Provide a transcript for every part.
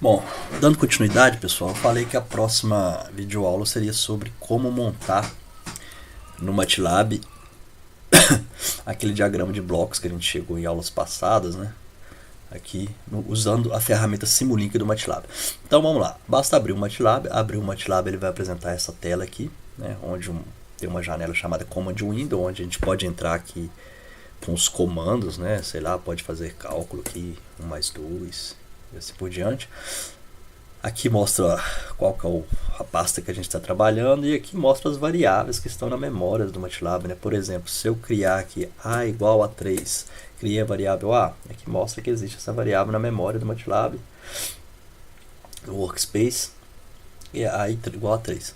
Bom, dando continuidade, pessoal, eu falei que a próxima videoaula seria sobre como montar no MATLAB aquele diagrama de blocos que a gente chegou em aulas passadas, né? Aqui, usando a ferramenta Simulink do MATLAB. Então vamos lá, basta abrir o MATLAB, ele vai apresentar essa tela aqui, né? Onde tem uma janela chamada Command Window, onde a gente pode entrar aqui com os comandos, né? Sei lá, pode fazer cálculo aqui, 1 mais 2, e assim por diante. Aqui mostra qual que é a pasta que a gente está trabalhando, e aqui mostra as variáveis que estão na memória do MATLAB, né? Por exemplo, se eu criar aqui A igual a 3, criei a variável A, aqui mostra que existe essa variável na memória do MATLAB, no Workspace, e A igual a 3.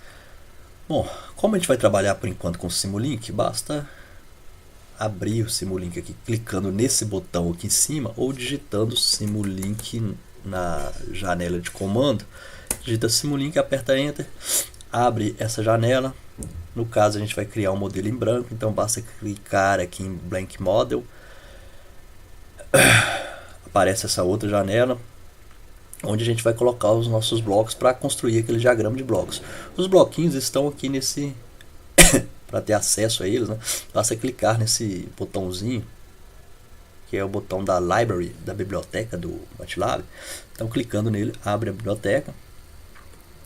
Bom, como a gente vai trabalhar por enquanto com o Simulink, basta abrir o Simulink aqui, clicando nesse botão aqui em cima, ou digitando Simulink na janela de comando. Digita Simulink, aperta Enter, abre essa janela. No caso a gente vai criar um modelo em branco, então basta clicar aqui em Blank Model, aparece essa outra janela onde a gente vai colocar os nossos blocos para construir aquele diagrama de blocos. Os bloquinhos estão aqui nesse para ter acesso a eles, né? Basta clicar nesse botãozinho, que é o botão da Library, da biblioteca do MATLAB. Então clicando nele, abre a biblioteca.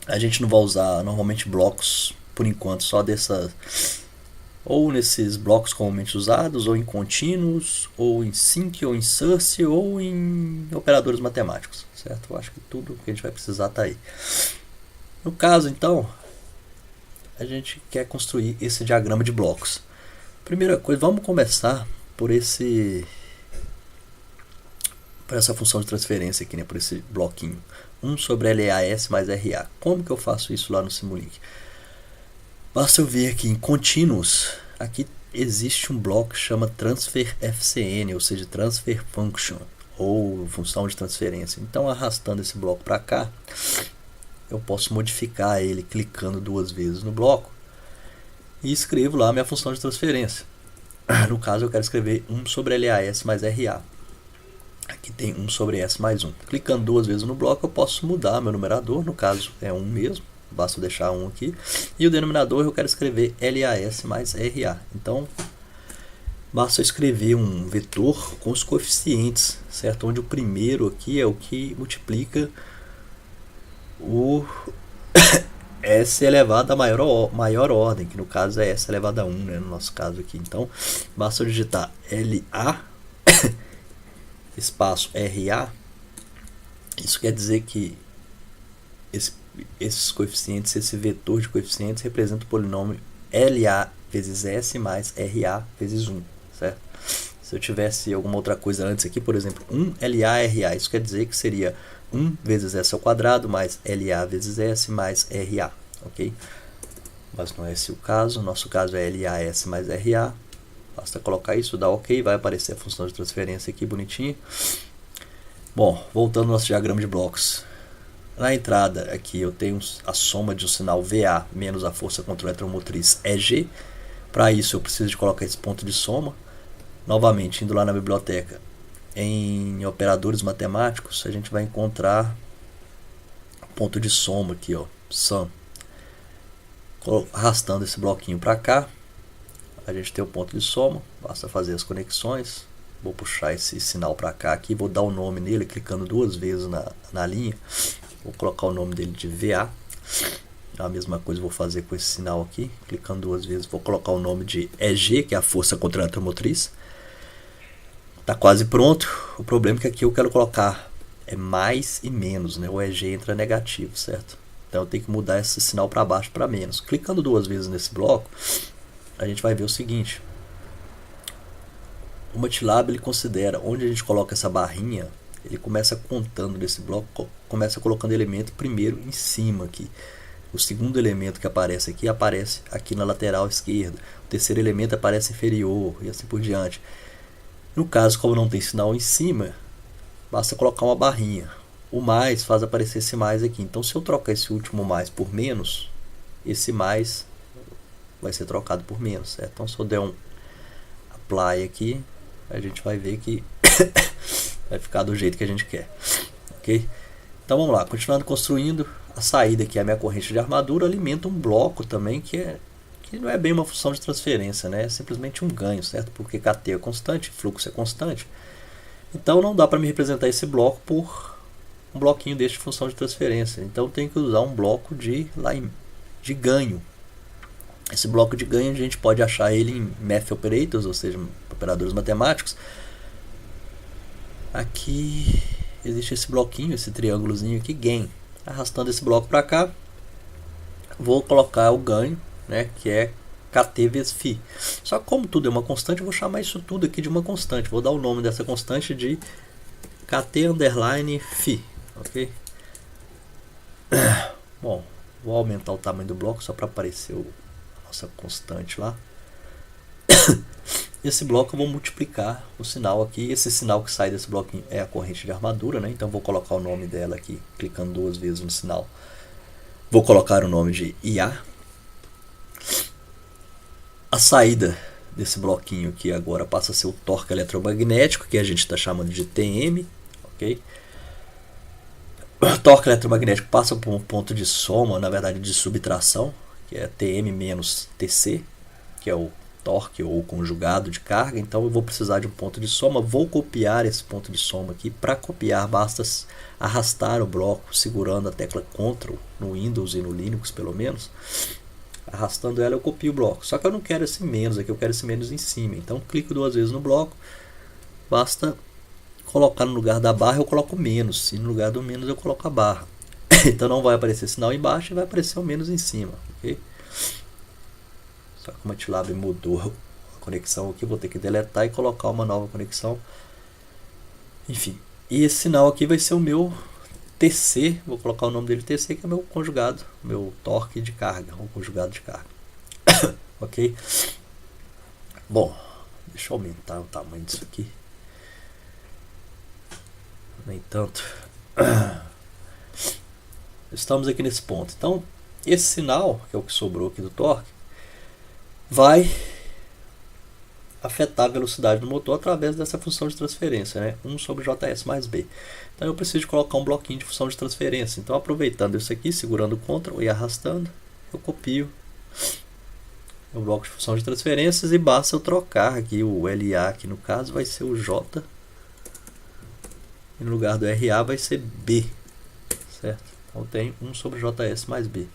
A gente não vai usar normalmente blocos por enquanto, só ou nesses blocos comumente usados, ou em contínuos, ou em sync, ou em source, ou em operadores matemáticos, certo? Eu acho que tudo que a gente vai precisar está aí. No caso, então, a gente quer construir esse diagrama de blocos. Primeira coisa, vamos começar por essa função de transferência aqui, né? Por esse bloquinho. 1 sobre LAS mais RA. Como que eu faço isso lá no Simulink? Basta eu vir aqui em Continuous. Aqui existe um bloco que chama Transfer FCN, ou seja, Transfer Function, ou função de transferência. Então, arrastando esse bloco para cá, eu posso modificar ele clicando 2 vezes no bloco e escrevo lá a minha função de transferência. No caso, eu quero escrever 1 sobre LAS mais RA. Aqui tem 1 sobre S mais 1. Clicando 2 vezes no bloco, eu posso mudar meu numerador. No caso, é 1 mesmo. Basta deixar 1 aqui. E o denominador, eu quero escrever LAS mais RA. Então, basta eu escrever um vetor com os coeficientes, certo? Onde o primeiro aqui é o que multiplica o S elevado a maior ordem, que no caso é S elevado a 1, né? No nosso caso aqui. Então, basta eu digitar LA espaço RA. Isso quer dizer que esses coeficientes, esse vetor de coeficientes representa o polinômio LA vezes S mais RA vezes 1, certo? Se eu tivesse alguma outra coisa antes aqui, por exemplo, 1 LA RA, isso quer dizer que seria 1 vezes S ao quadrado mais LA vezes S mais RA, ok? Mas não é esse o caso, nosso caso é LAS mais RA. Basta colocar isso, dá OK, vai aparecer a função de transferência aqui bonitinho. Bom, voltando ao nosso diagrama de blocos. Na entrada aqui eu tenho a soma de um sinal VA menos a força contra o eletromotriz EG. Para isso eu preciso de colocar esse ponto de soma. Novamente, indo lá na biblioteca, em operadores matemáticos, a gente vai encontrar ponto de soma aqui, ó, sum. Arrastando esse bloquinho para cá, a gente tem o ponto de soma, basta fazer as conexões. Vou puxar esse sinal para cá aqui, vou dar o nome nele, clicando 2 vezes na linha. Vou colocar o nome dele de VA. A mesma coisa vou fazer com esse sinal aqui, clicando 2 vezes. Vou colocar o nome de EG, que é a força contra a eletromotriz. Está quase pronto. O problema é que aqui eu quero colocar mais e menos, né? O EG entra negativo, certo? Então eu tenho que mudar esse sinal para baixo para menos. Clicando 2 vezes nesse bloco, a gente vai ver o seguinte: o MATLAB ele considera onde a gente coloca essa barrinha, ele começa contando nesse bloco, começa colocando elemento primeiro em cima aqui. O segundo elemento que aparece aqui na lateral esquerda. O terceiro elemento aparece inferior e assim por diante. No caso, como não tem sinal em cima, basta colocar uma barrinha. O mais faz aparecer esse mais aqui. Então, se eu trocar esse último mais por menos, esse mais vai ser trocado por menos, certo? Então, se eu der um apply aqui, a gente vai ver que vai ficar do jeito que a gente quer, ok? Então vamos lá, continuando construindo. A saída aqui é a minha corrente de armadura, alimenta um bloco também que não é bem uma função de transferência, né? É simplesmente um ganho, certo? Porque KT é constante, fluxo é constante. Então não dá para me representar esse bloco por um bloquinho deste de função de transferência. Então tem que usar um bloco de ganho. Esse bloco de ganho a gente pode achar ele em math operators, ou seja, operadores matemáticos. Aqui existe esse bloquinho, esse triângulozinho aqui, gain. Arrastando esse bloco para cá, vou colocar o ganho, né, que é KT vezes φ. Só que como tudo é uma constante, eu vou chamar isso tudo aqui de uma constante. Vou dar o nome dessa constante de KT underline φ, ok? Bom, vou aumentar o tamanho do bloco só para aparecer a nossa constante lá. Esse bloco eu vou multiplicar o sinal aqui. Esse sinal que sai desse bloquinho é a corrente de armadura, né? Então vou colocar o nome dela aqui, clicando 2 vezes no sinal. Vou colocar o nome de IA. A saída desse bloquinho aqui agora passa a ser o torque eletromagnético, que a gente está chamando de TM, ok? O torque eletromagnético passa por um ponto de soma, na verdade de subtração, que é TM menos TC, que é o torque ou conjugado de carga. Então eu vou precisar de um ponto de soma. Vou copiar esse ponto de soma aqui. Para copiar basta arrastar o bloco segurando a tecla Ctrl no Windows e no Linux pelo menos. Arrastando ela eu copio o bloco. Só que eu não quero esse menos aqui, eu quero esse menos em cima. Então clico 2 vezes no bloco. Basta colocar no lugar da barra eu coloco menos. E no lugar do menos eu coloco a barra. Então não vai aparecer sinal embaixo e vai aparecer o menos em cima, ok? Só que o MATLAB mudou a conexão aqui, vou ter que deletar e colocar uma nova conexão. Enfim, e esse sinal aqui vai ser o meu TC, vou colocar o nome dele TC, que é meu conjugado, meu torque de carga, ou conjugado de carga. Ok? Bom, deixa eu aumentar o tamanho disso aqui. Nem tanto. Estamos aqui nesse ponto. Então, esse sinal, que é o que sobrou aqui do torque, vai afetar a velocidade do motor através dessa função de transferência, né? 1 sobre JS mais B. Então eu preciso de colocar um bloquinho de função de transferência. Então aproveitando isso aqui, segurando o Ctrl e arrastando, eu copio o bloco de função de transferências e basta eu trocar aqui o LA, que no caso vai ser o J, e no lugar do RA vai ser B, certo? Então tem 1 sobre JS mais B.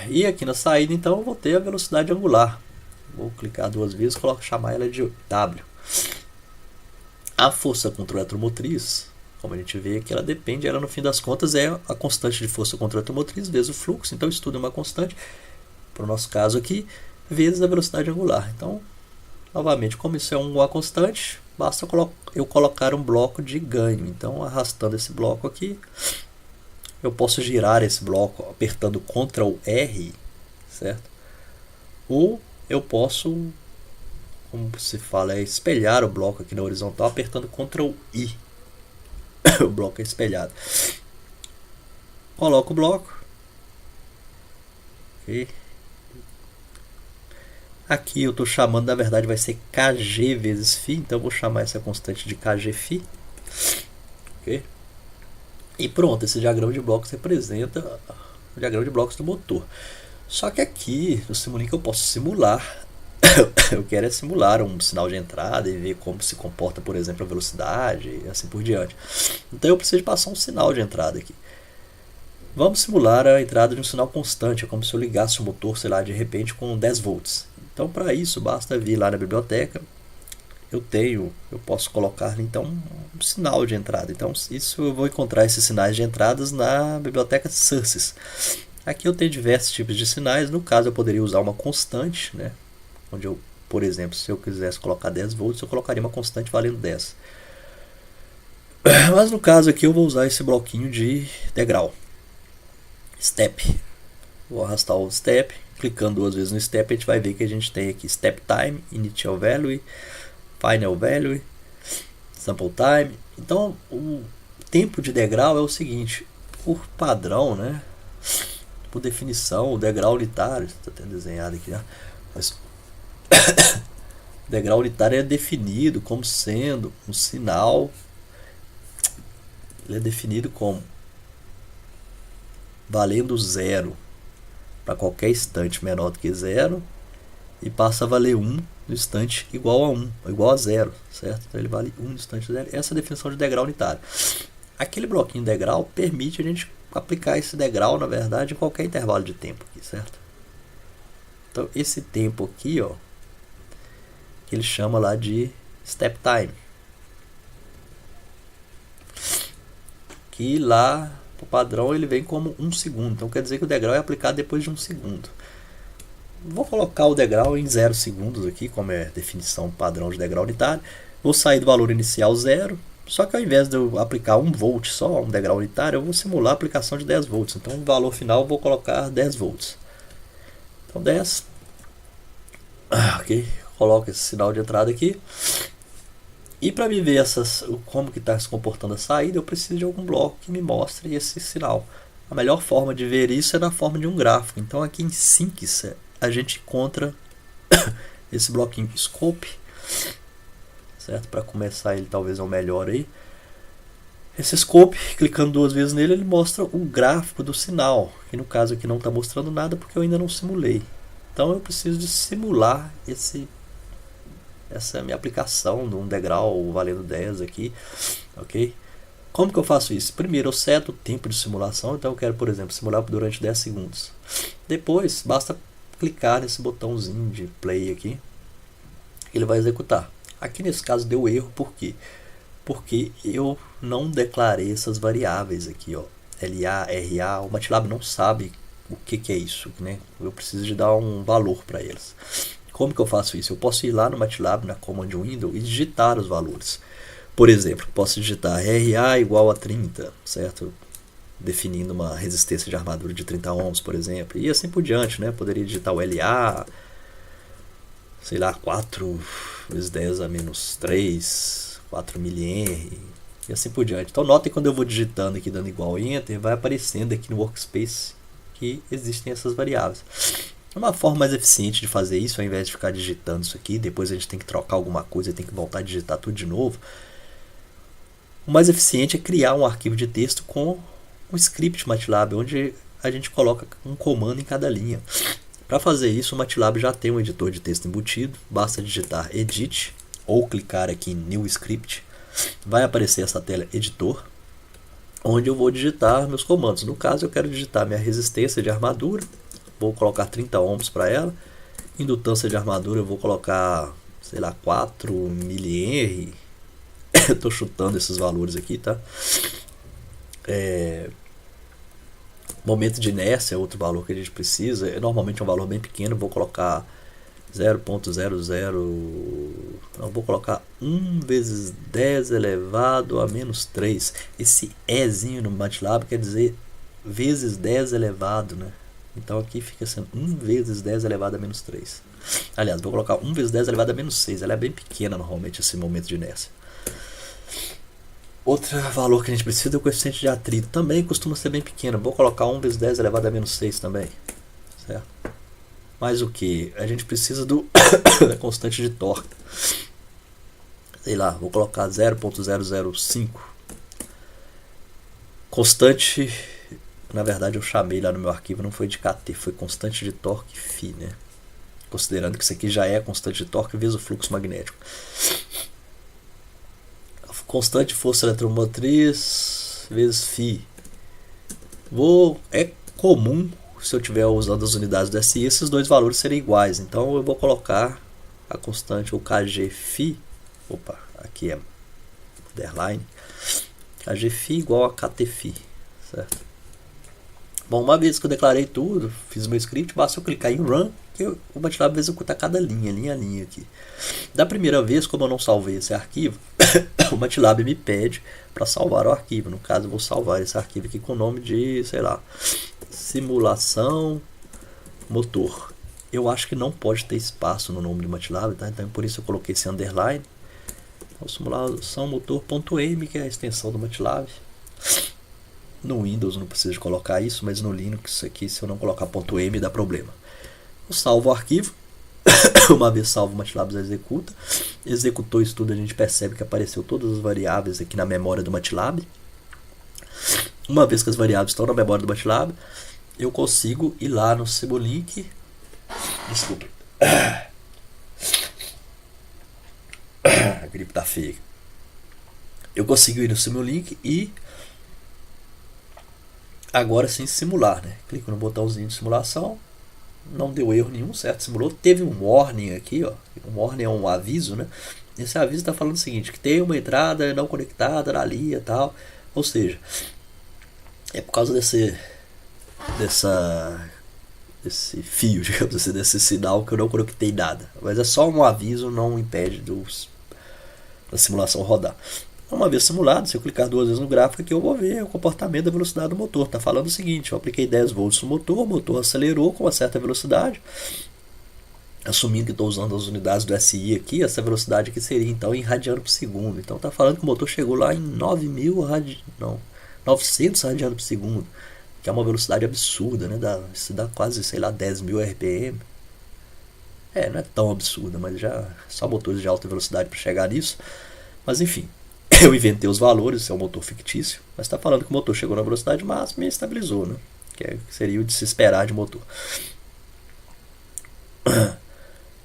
E aqui na saída então eu vou ter a velocidade angular. Vou clicar 2 vezes e chamar ela de W. A força contra o eletromotriz, como a gente vê aqui, ela depende, ela no fim das contas é a constante de força contra o eletromotriz vezes o fluxo. Então isso tudo é uma constante, para o nosso caso aqui, vezes a velocidade angular. Então, novamente, como isso é uma constante, basta eu colocar um bloco de ganho. Então arrastando esse bloco aqui, eu posso girar esse bloco apertando Ctrl R, certo? Ou eu posso, como se fala, espelhar o bloco aqui na horizontal apertando Ctrl I. O bloco é espelhado. Coloco o bloco. Okay. Aqui eu estou chamando, na verdade vai ser Kg vezes φ, então eu vou chamar essa constante de Kgφ. Ok? E pronto, esse diagrama de blocos representa o diagrama de blocos do motor. Só que aqui no Simulink eu posso simular. Eu quero é simular um sinal de entrada e ver como se comporta, por exemplo, a velocidade e assim por diante. Então eu preciso passar um sinal de entrada aqui. Vamos simular a entrada de um sinal constante, é como se eu ligasse o motor, sei lá, de repente com 10 volts. Então para isso basta vir lá na biblioteca. Eu posso colocar então um sinal de entrada. Então isso eu vou encontrar esses sinais de entradas na biblioteca Sources. Aqui eu tenho diversos tipos de sinais. No caso eu poderia usar uma constante, né? Onde eu, por exemplo, se eu quisesse colocar 10 volts, eu colocaria uma constante valendo 10. Mas no caso aqui eu vou usar esse bloquinho de degrau. Step. Vou arrastar o step, clicando 2 vezes no step, a gente vai ver que a gente tem aqui step time, initial value, final value, sample time. Então o tempo de degrau é o seguinte, por padrão, né? Por definição, o degrau unitário, está até desenhado aqui, né? Mas o degrau unitário é definido como sendo um sinal ele é definido como valendo 0 para qualquer instante menor do que 0 e passa a valer 1 no instante igual a 1, igual a 0, certo? Então ele vale 1 no instante 0. Essa é a definição de degrau unitário. Aquele bloquinho degrau permite a gente aplicar esse degrau, na verdade, em qualquer intervalo de tempo aqui, certo? Então esse tempo aqui, ó, que ele chama lá de step time, que lá o padrão ele vem como 1 segundo, então quer dizer que o degrau é aplicado depois de 1 segundo. Vou colocar o degrau em 0 segundos aqui, como é a definição padrão de degrau unitário. Vou sair do valor inicial 0, só que ao invés de eu aplicar 1 volt só, um degrau unitário, eu vou simular a aplicação de 10 volts. Então o valor final eu vou colocar 10 volts. Então 10. Ok, coloco esse sinal de entrada aqui. E para me ver como que está se comportando a saída, eu preciso de algum bloco que me mostre esse sinal. A melhor forma de ver isso é na forma de um gráfico. Então aqui em Sinks a gente encontra esse bloquinho Scope, certo? Para começar ele talvez é o melhor aí. Esse Scope, clicando 2 vezes nele, ele mostra o gráfico do sinal, que no caso aqui não está mostrando nada porque eu ainda não simulei. Então eu preciso de simular essa é a minha aplicação de um degrau valendo 10 aqui, ok? Como que eu faço isso? Primeiro eu seto o tempo de simulação, então eu quero, por exemplo, simular durante 10 segundos. Depois basta clicar nesse botãozinho de play aqui, ele vai executar. Aqui nesse caso deu erro, por quê? Porque eu não declarei essas variáveis aqui, ó, LA, RA, o MATLAB não sabe o que é isso, né? Eu preciso de dar um valor para eles. Como que eu faço isso? Eu posso ir lá no MATLAB, na Command Window, e digitar os valores. Por exemplo, posso digitar RA igual a 30, certo? Definindo uma resistência de armadura de 30 ohms, por exemplo. E assim por diante, né? Poderia digitar o LA, sei lá, 4 vezes 10 a menos 3, 4 mAh, e assim por diante. Então notem quando eu vou digitando aqui, dando igual Enter, vai aparecendo aqui no Workspace que existem essas variáveis. Uma forma mais eficiente de fazer isso, ao invés de ficar digitando isso aqui, depois a gente tem que trocar alguma coisa e tem que voltar a digitar tudo de novo. O mais eficiente é criar um arquivo de texto com um script MATLAB, onde a gente coloca um comando em cada linha. Para fazer isso, o MATLAB já tem um editor de texto embutido, basta digitar Edit ou clicar aqui em New Script. Vai aparecer essa tela Editor, onde eu vou digitar meus comandos. No caso, eu quero digitar minha resistência de armadura. Vou colocar 30 ohms para ela. Indutância de armadura eu vou colocar, sei lá, 4 mAh. Estou chutando esses valores aqui, tá? Momento de inércia é outro valor que a gente precisa. Normalmente é um valor bem pequeno. Vou colocar 0.00. Não, vou colocar 1 vezes 10 elevado a menos 3. Esse Ezinho no MATLAB quer dizer vezes 10 elevado, né? Então aqui fica sendo 1 vezes 10 elevado a menos 3. Aliás, vou colocar 1 vezes 10 elevado a menos 6. Ela é bem pequena normalmente, esse momento de inércia. Outro valor que a gente precisa é o coeficiente de atrito. Também costuma ser bem pequeno. Vou colocar 1 vezes 10 elevado a menos 6 também. Certo? Mas o que? A gente precisa da constante de torque. Sei lá, vou colocar 0.005. Constante... Na verdade eu chamei lá no meu arquivo, não foi de KT, foi constante de torque φ, né? Considerando que isso aqui já é a constante de torque vezes o fluxo magnético. Constante de força eletromotriz vezes φ. É comum, se eu estiver usando as unidades do SI, esses dois valores serem iguais. Então eu vou colocar a constante, o Kg φ. Opa, aqui é underline. Kg φ igual a KT φ, certo? Bom, uma vez que eu declarei tudo, fiz meu script, basta eu clicar em Run, que o MATLAB vai executar cada linha a linha aqui. Da primeira vez, como eu não salvei esse arquivo, o MATLAB me pede para salvar o arquivo. No caso, eu vou salvar esse arquivo aqui com o nome de, sei lá, simulação motor. Eu acho que não pode ter espaço no nome do MATLAB, tá? Então por isso eu coloquei esse underline. Então, simulação motor.m, que é a extensão do MATLAB. No Windows não preciso de colocar isso, mas no Linux isso aqui, se eu não colocar .m, dá problema. Eu salvo o arquivo. Uma vez salvo, o MATLAB executa. Executou isso tudo, a gente percebe que apareceu todas as variáveis aqui na memória do MATLAB. Uma vez que as variáveis estão na memória do MATLAB, eu consigo ir lá no Simulink. Desculpa. A gripe tá feia. Eu consigo ir no Simulink e agora sim simular, né? Clico no botãozinho de simulação. Não deu erro nenhum, certo? Simulou. Teve um warning aqui, ó. Um warning é um aviso, né? Esse aviso está falando o seguinte, que tem uma entrada não conectada na linha e tal. Ou seja, é por causa desse fio, digamos assim, desse sinal que eu não conectei nada. Mas é só um aviso, não impede da simulação rodar. Uma vez simulado, se eu clicar 2 vezes no gráfico aqui, eu vou ver o comportamento da velocidade do motor. Está falando o seguinte, eu apliquei 10 volts no motor, o motor acelerou com uma certa velocidade. Assumindo que estou usando as unidades do SI aqui, essa velocidade aqui seria então em radiano por segundo. Então está falando que o motor chegou lá em 900 radiano por segundo, que é uma velocidade absurda, né? Isso dá quase, sei lá, 10.000 RPM. Não é tão absurda, mas já só motores de alta velocidade para chegar nisso. Mas enfim, eu inventei os valores, esse é um motor fictício, mas está falando que o motor chegou na velocidade máxima e estabilizou, né? Que seria o de se esperar de motor.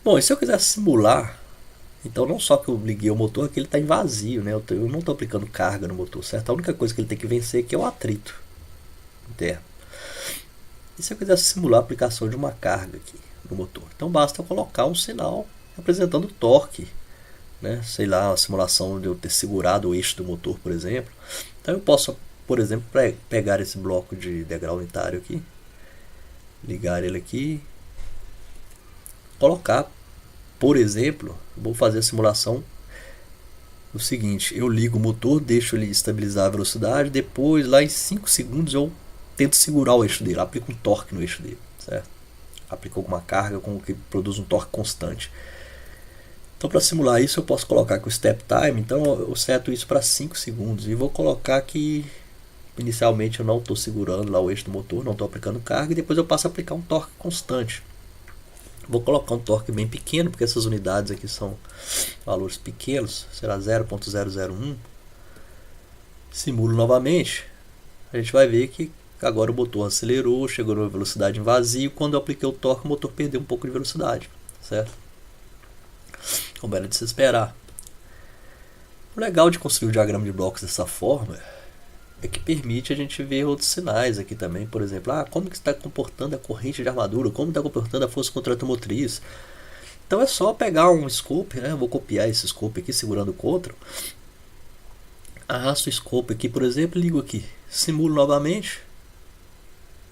Bom, e se eu quiser simular, então não só que eu liguei o motor, é que ele está em vazio, né? Eu não estou aplicando carga no motor, certo? A única coisa que ele tem que vencer aqui é o atrito interno. E se eu quiser simular a aplicação de uma carga aqui no motor? Então basta eu colocar um sinal representando torque, né? Sei lá, a simulação de eu ter segurado o eixo do motor, por exemplo. Então eu posso, por exemplo, pegar esse bloco de degrau unitário aqui, ligar ele aqui, colocar, por exemplo, vou fazer a simulação o seguinte, eu ligo o motor, deixo ele estabilizar a velocidade, depois lá em 5 segundos eu tento segurar o eixo dele, aplico um torque no eixo dele, certo? Aplico alguma carga com que produz um torque constante. Então para simular isso eu posso colocar aqui o step time, então eu seto isso para 5 segundos e vou colocar que inicialmente eu não estou segurando lá o eixo do motor, não estou aplicando carga e depois eu passo a aplicar um torque constante. Vou colocar um torque bem pequeno, porque essas unidades aqui são valores pequenos, será 0.001. Simulo novamente, a gente vai ver que agora o motor acelerou, chegou numa velocidade em vazio. Quando eu apliquei o torque, o motor perdeu um pouco de velocidade, certo? Como era de se esperar. O legal de construir o diagrama de blocos dessa forma é que permite a gente ver outros sinais aqui também, por exemplo, como que está comportando a corrente de armadura, como está comportando a força contratomotriz. Então é só pegar um scope, né? Eu vou copiar esse scope aqui segurando o Ctrl, arrasto o scope aqui, por exemplo, ligo aqui, simulo novamente.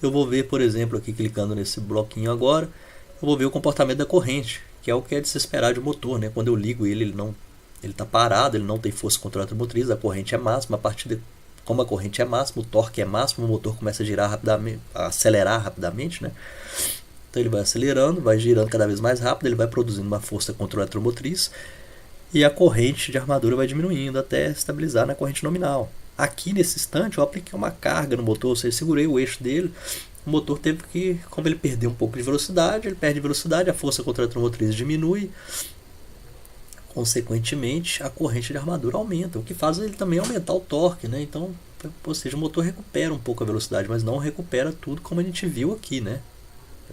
Eu vou ver, por exemplo, aqui clicando nesse bloquinho agora, eu vou ver o comportamento da corrente, que é o que é de se esperar de um motor, né? Quando eu ligo ele está parado, ele não tem força contratomotriz, a corrente é máxima. A partir de como a corrente é máxima, o torque é máximo, o motor começa a girar rapidamente, a acelerar rapidamente, né? Então ele vai acelerando, vai girando cada vez mais rápido, ele vai produzindo uma força contratomotriz e a corrente de armadura vai diminuindo até estabilizar na corrente nominal. Aqui nesse instante eu apliquei uma carga no motor, ou seja, segurei o eixo dele, o motor teve que, como ele perdeu um pouco de velocidade, ele perde velocidade, a força contratomotriz diminui, consequentemente a corrente de armadura aumenta, o que faz ele também aumentar o torque, né? Então, ou seja, o motor recupera um pouco a velocidade, mas não recupera tudo como a gente viu aqui, né?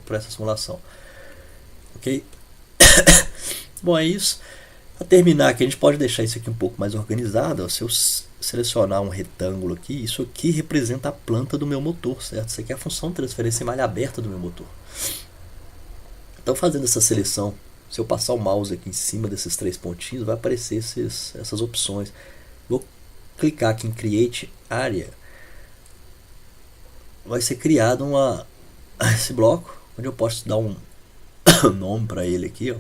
Por essa simulação, ok? Bom, é isso. Para terminar aqui, a gente pode deixar isso aqui um pouco mais organizado. Se eu selecionar um retângulo aqui, isso aqui representa a planta do meu motor, certo? Isso aqui é a função de transferência em malha aberta do meu motor. Então, fazendo essa seleção, se eu passar o mouse aqui em cima desses 3 pontinhos, vai aparecer essas opções. Vou clicar aqui em Create Area. Vai ser criado esse bloco, onde eu posso dar um nome para ele aqui, ó.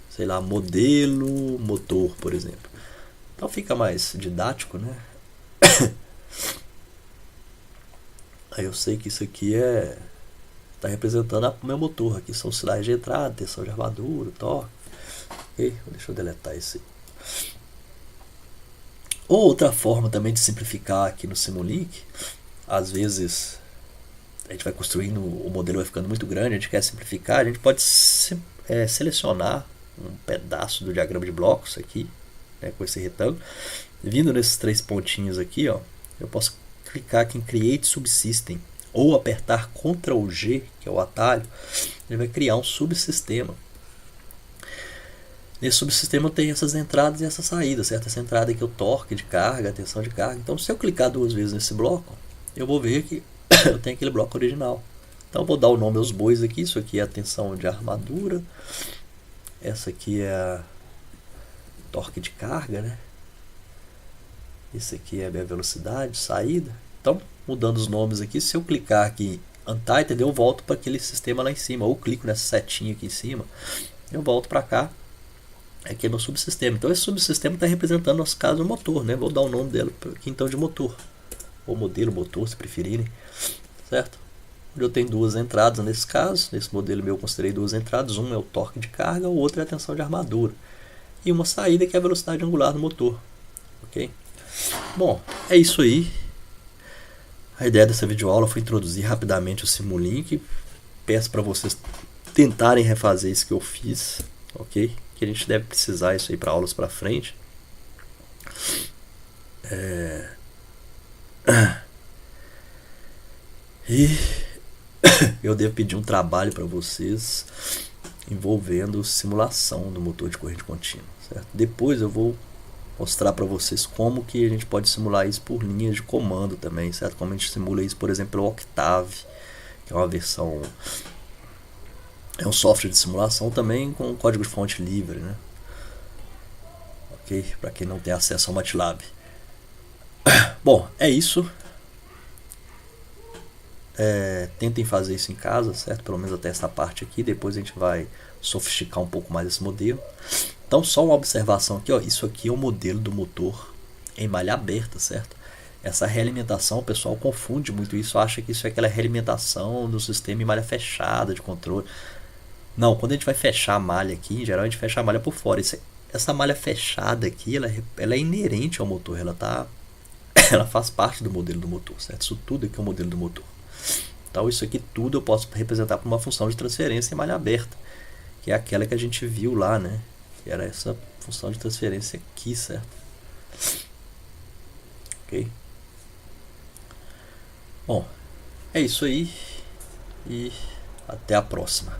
Sei lá, modelo motor, por exemplo. Então fica mais didático, né? Aí eu sei que isso aqui está representando o meu motor. Aqui são os sinais de entrada, tensão de armadura, torque. Okay? Deixa eu deletar esse. Outra forma também de simplificar aqui no Simulink, às vezes a gente vai construindo, o modelo vai ficando muito grande, a gente quer simplificar, a gente pode selecionar um pedaço do diagrama de blocos aqui, né, com esse retângulo, vindo nesses 3 pontinhos aqui, ó, eu posso clicar aqui em Create Subsystem ou apertar Ctrl G, que é o atalho, ele vai criar um subsistema. Nesse subsistema tem essas entradas e essas saídas, certo? Essa entrada aqui é o torque de carga, a tensão de carga. Então, se eu clicar 2 vezes nesse bloco, eu vou ver que eu tenho aquele bloco original. Então, eu vou dar o nome aos bois aqui. Isso aqui é a tensão de armadura. Essa aqui é a torque de carga, né? Esse aqui é a minha velocidade, saída. Então, mudando os nomes aqui, se eu clicar aqui em Untitled, eu volto para aquele sistema lá em cima. Ou clico nessa setinha aqui em cima, eu volto para cá. Aqui é meu subsistema. Então esse subsistema está representando, no nosso caso, o motor, né? Vou dar o nome dele aqui então de motor. Ou modelo motor, se preferirem. Certo? Eu tenho 2 entradas nesse caso. Nesse modelo meu eu considerei 2 entradas. Um é o torque de carga, o outro é a tensão de armadura. E uma saída que é a velocidade angular do motor. Ok? Bom, é isso aí. A ideia dessa videoaula foi introduzir rapidamente o Simulink. Peço para vocês tentarem refazer isso que eu fiz. Ok? Que a gente deve precisar isso aí para aulas para frente. E eu devo pedir um trabalho para vocês envolvendo simulação do motor de corrente contínua, certo? Depois eu vou mostrar para vocês como que a gente pode simular isso por linhas de comando também, certo? Como a gente simula isso, por exemplo, pelo Octave, que é uma versão, é um software de simulação também com código de fonte livre, né? Ok? Para quem não tem acesso ao MATLAB. Bom, é isso. Tentem fazer isso em casa, certo? Pelo menos até essa parte aqui. Depois a gente vai sofisticar um pouco mais esse modelo. Então, só uma observação aqui, ó. Isso aqui é o modelo do motor em malha aberta, certo? Essa realimentação, o pessoal confunde muito isso, acha que isso é aquela realimentação do sistema em malha fechada de controle. Não, quando a gente vai fechar a malha aqui, em geral a gente fecha a malha por fora. Essa malha fechada aqui, ela é inerente ao motor, ela faz parte do modelo do motor, certo? Isso tudo aqui é o modelo do motor. Então isso aqui tudo eu posso representar por uma função de transferência em malha aberta, que é aquela que a gente viu lá, né? Que era essa função de transferência aqui, certo? Ok? Bom, é isso aí e até a próxima.